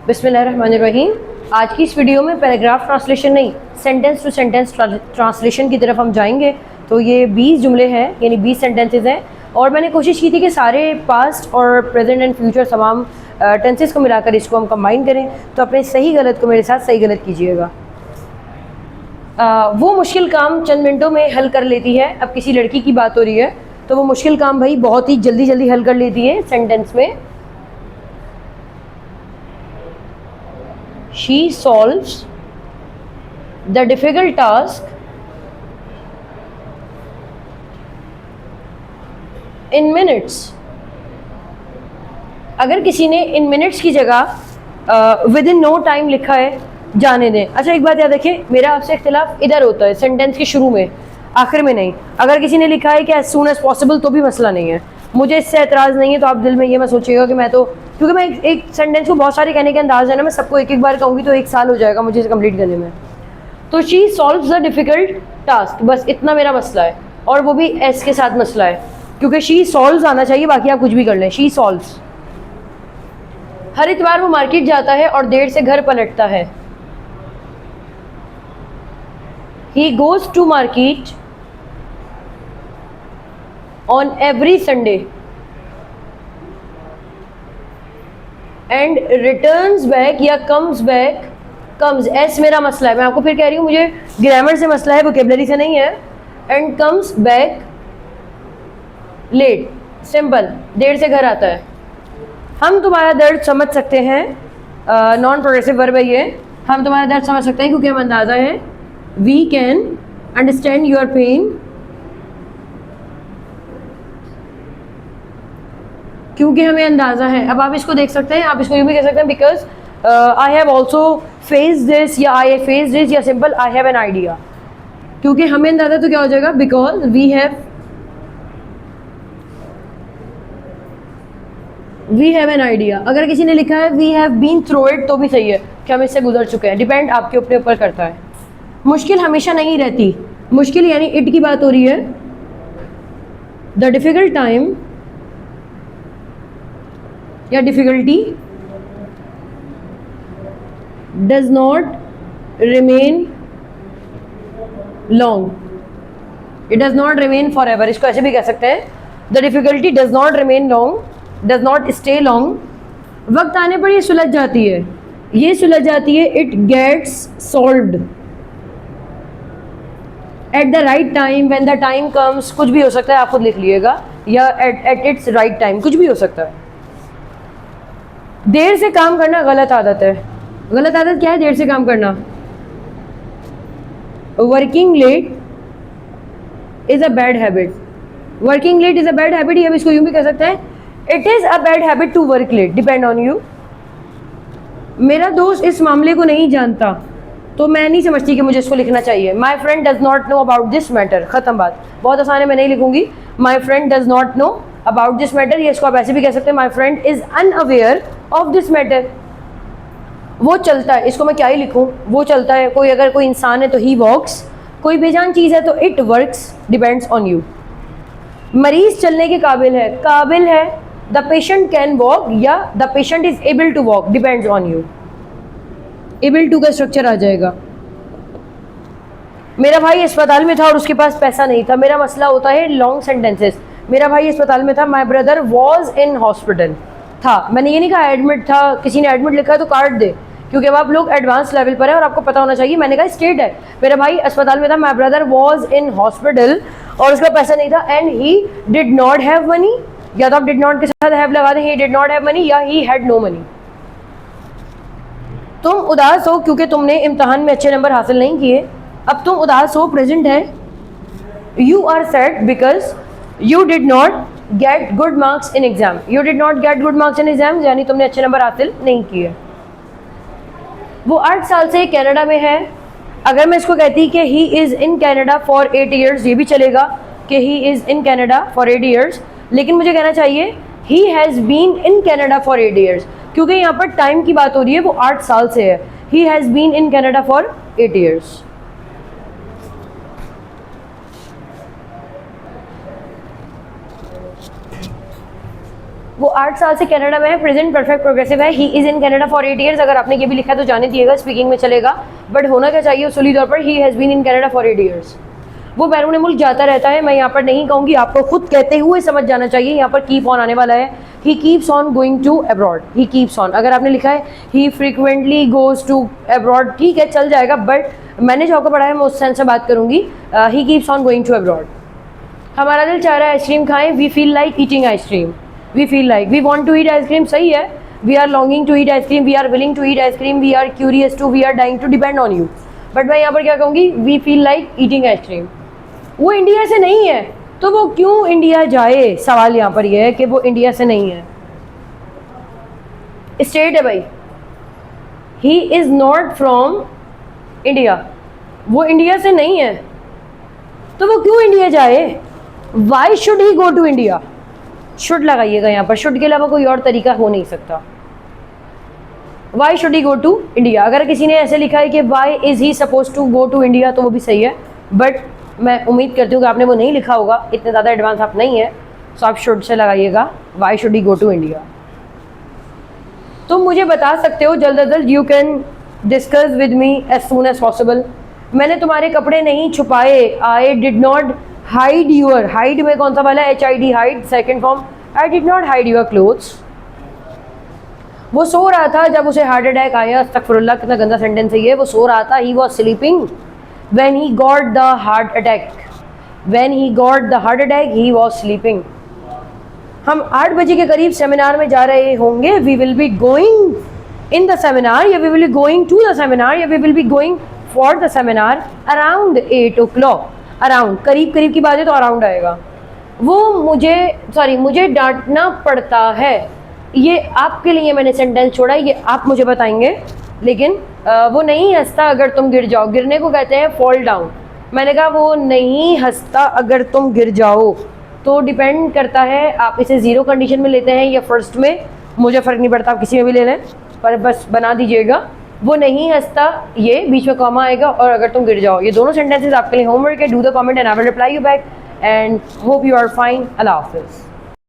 बिस्मिल्लाहिर्रहमानिर्रहीम। आज की इस वीडियो में पैराग्राफ ट्रांसलेशन नहीं, सेंटेंस टू सेंटेंस ट्रांसलेशन की तरफ हम जाएंगे। तो ये 20 जुमले हैं, यानी 20 सेंटेंसेस हैं, और मैंने कोशिश की थी कि सारे पास्ट और प्रेजेंट एंड फ्यूचर तमाम टेंसेस को मिलाकर इसको हम कंबाइन करें। तो अपने सही गलत को मेरे साथ सही गलत कीजिएगा। वो मुश्किल काम चंद मिनटों में हल कर लेती है। अब किसी लड़की की बात हो रही है तो वो मुश्किल काम भाई बहुत ही जल्दी जल्दी हल कर लेती है। सेंटेंस में she solves the difficult task in minutes। अगर किसी ने इन मिनट्स की जगह विद इन नो टाइम लिखा है, जाने दें। अच्छा, एक बात याद रखें, मेरा आपसे इख्तिलाफ इधर होता है सेंटेंस के शुरू में, आखिर में नहीं। अगर किसी ने लिखा है कि एज सून एज पॉसिबल तो भी मसला नहीं है, मुझे इससे एतराज़ नहीं है। तो आप दिल में ये मत सोचिएगा कि मैं तो, क्योंकि मैं एक सेंटेंस को बहुत सारे कहने के अंदाज है ना, मैं सबको एक एक बार कहूँगी तो 1 साल हो जाएगा मुझे इसे कंप्लीट करने में। तो she solves the difficult task, बस इतना मेरा मसला है, और वो भी एस के साथ मसला है, क्योंकि शी सॉल्व्स आना चाहिए, बाकी आप कुछ भी कर लें। She solves. हर इतवार वो मार्केट जाता है और देर से घर पलटता है। He goes to market on every Sunday and returns back या कम्स बैक। कम्स एस मेरा मसला है, मैं आपको फिर कह रही हूँ, मुझे ग्रामर से मसला है, वोकेबलरी से नहीं है। And comes back late, simple, देर से घर आता है। हम तुम्हारा दर्द समझ सकते हैं, नॉन प्रोग्रेसिव वर्ब है ये। हम तुम्हारा दर्द समझ सकते हैं क्योंकि हम अंदाज़ा है, we can understand your pain, क्योंकि हमें अंदाज़ा है। अब आप इसको देख सकते हैं, आप इसको यूँ भी कह सकते हैं, because I have also face this, या आई हैव फेस दिस, या simple I have an idea. क्योंकि हमें अंदाज़ा तो क्या हो जाएगा, because we have an idea. अगर किसी ने लिखा है we have been through it तो भी सही है कि हम इससे गुजर चुके हैं। डिपेंड आपके अपने ऊपर करता है। मुश्किल हमेशा नहीं रहती, मुश्किल यानी इट की बात हो रही है। द डिफ़िकल्ट टाइम या difficulty does not remain long, it does not remain for ever. इसको ऐसे भी कह सकते हैं, the difficulty does not remain long, does not stay long. वक्त आने पर ये सुलझ जाती है, ये सुलझ जाती है। It gets solved at the right time, when the time comes, कुछ भी हो सकता है, आप खुद लिख लीजिएगा, या एट इट्स राइट टाइम, कुछ भी हो सकता है। देर से काम करना गलत आदत है। गलत आदत क्या है? देर से काम करना। Working late is a bad habit, working late is a bad habit. हम इसको यूं भी कह सकते हैं, it is a bad habit to work late, depend on you. मेरा दोस्त इस मामले को नहीं जानता तो मैं नहीं समझती कि मुझे इसको लिखना चाहिए। My friend does not know about this matter, खत्म बात। बहुत आसान है, मैं नहीं लिखूंगी my friend does not know about this matter. ये इसको आप ऐसे भी कह सकते हैं, my friend is unaware of this matter. वो चलता है, इसको मैं क्या ही लिखूं, वो चलता है। कोई अगर कोई इंसान है तो ही वॉक्स, कोई बेजान चीज़ है तो it works, depends on you. मरीज चलने के काबिल है, काबिल है। द पेशेंट कैन वॉक या the patient is able to walk, depends on you. Able to का स्ट्रक्चर आ जाएगा। मेरा भाई अस्पताल में था और उसके पास पैसा नहीं था। मेरा मसला होता है लॉन्ग सेंटेंसेस। मेरा भाई अस्पताल में था, my brother was in hospital था। मैंने ये नहीं कहा एडमिट था। किसी ने एडमिट लिखा है तो काट दे, क्योंकि अब आप लोग एडवांस लेवल पर है और आपको पता होना चाहिए। मैंने कहा स्टेट है, मेरा भाई अस्पताल में था, my brother was in hospital, और उसका पैसा नहीं था। And he did not have money, या तो आप डिड नॉट के साथ हैव लगा दें, he did not have money, या ही हैड नो मनी। तुम उदास हो क्योंकि तुमने इम्तहान में अच्छे नंबर हासिल नहीं किए। अब तुम उदास हो, प्रेजेंट है। You are sad because you did not get good marks in exam, you did not get good marks in exam, यानी तुमने अच्छे नंबर हासिल नहीं किए। वो 8 साल से कनाडा में है। अगर मैं इसको कहती कि he is in Canada for 8 years, ये भी चलेगा कि he is in Canada for 8 years, लेकिन मुझे कहना चाहिए he has been in Canada for 8 years, क्योंकि यहाँ पर टाइम की बात हो रही है। वो 8 साल से है। He has been in Canada for 8 years. वो 8 साल से कनाडा में है, प्रेजेंट परफेक्ट प्रोग्रेसिव है, ही is in Canada for 8 years. अगर आपने ये भी लिखा है तो जाने दिएगा, स्पीकिंग में चलेगा, बट होना क्या चाहिए उसूली तौर पर, he has been in Canada for 8 years. वो बैरून मुल्क जाता रहता है, मैं यहाँ पर नहीं कहूँगी, आपको खुद कहते हुए समझ जाना चाहिए, यहाँ पर कीप ऑन आने वाला है, he keeps on going to abroad, he keeps on. अगर आपने लिखा है he frequently goes to abroad, ठीक है चल जाएगा, बट मैंने जो आपको पढ़ा है मैं उस सेंस से बात करूँगी, he keeps on going to abroad. हमारा दिल चाह रहा है आइसक्रीम खाएं, we feel like eating ice cream, we feel like, we want to eat ice cream, सही है, we are longing to eat ice cream, we are willing to eat ice cream, we are curious to, we are dying to, depend on you. But मैं यहाँ पर क्या कहूँगी, we feel like eating ice cream. वो India से नहीं है तो वो क्यों इंडिया जाए, सवाल यहाँ पर यह है कि वो इंडिया से नहीं है, स्टेट है भाई, he is not from India, वो इंडिया से नहीं है तो वो क्यों इंडिया जाए, why should he go to India. Should लगाइएगा यहाँ पर, शुड के अलावा कोई और तरीका हो नहीं सकता। Why should he go to India. अगर किसी ने ऐसे लिखा है कि why is he suppose to go to India तो वो भी सही है, बट मैं उम्मीद करती हूँ कि आपने वो नहीं लिखा होगा, इतने ज़्यादा एडवांस आप नहीं है, सो आप शुड से लगाइएगा, why should he go to India. तुम मुझे बता सकते हो जल्द अज जल्द, you can discuss with me as soon as possible. मैंने तुम्हारे कपड़े नहीं छुपाए, I did not hide your, hide में कौन सा वाला है, HID, hide second form, I did not hide your clothes. वो सो रहा था जब उसे हार्ट अटैक आया, अस्तगफिरुल्लाह कितना गंदा सेंटेंस है ये, वो सो रहा था, he was sleeping when he got the heart attack, when he got the heart attack he was sleeping। हम 8 बजे के करीब सेमिनार में जा रहे होंगे, we will be going in the seminar, या we will be going to the seminar, या we will be going for the seminar around 8 o'clock, around करीब करीब की बात है तो around आएगा। वो मुझे डांटना पड़ता है, ये आपके लिए मैंने सेंटेंस छोड़ा, ये आप मुझे बताएंगे, लेकिन वो नहीं हंसता अगर तुम गिर जाओ, गिरने को कहते हैं फॉल डाउन। मैंने कहा वो नहीं हंसता अगर तुम गिर जाओ, तो डिपेंड करता है आप इसे ज़ीरो कंडीशन में लेते हैं या फर्स्ट में, मुझे फ़र्क नहीं पड़ता, आप किसी में भी ले लें, पर बस बना दीजिएगा वो नहीं हंसता, ये बीच में कॉमा आएगा, और अगर तुम गिर जाओ, ये दोनों सेंटेंसेस आपके लिए होमवर्क है। Do the comment and I will reply you back and hope you are fine. अल्लाह हाफिज़।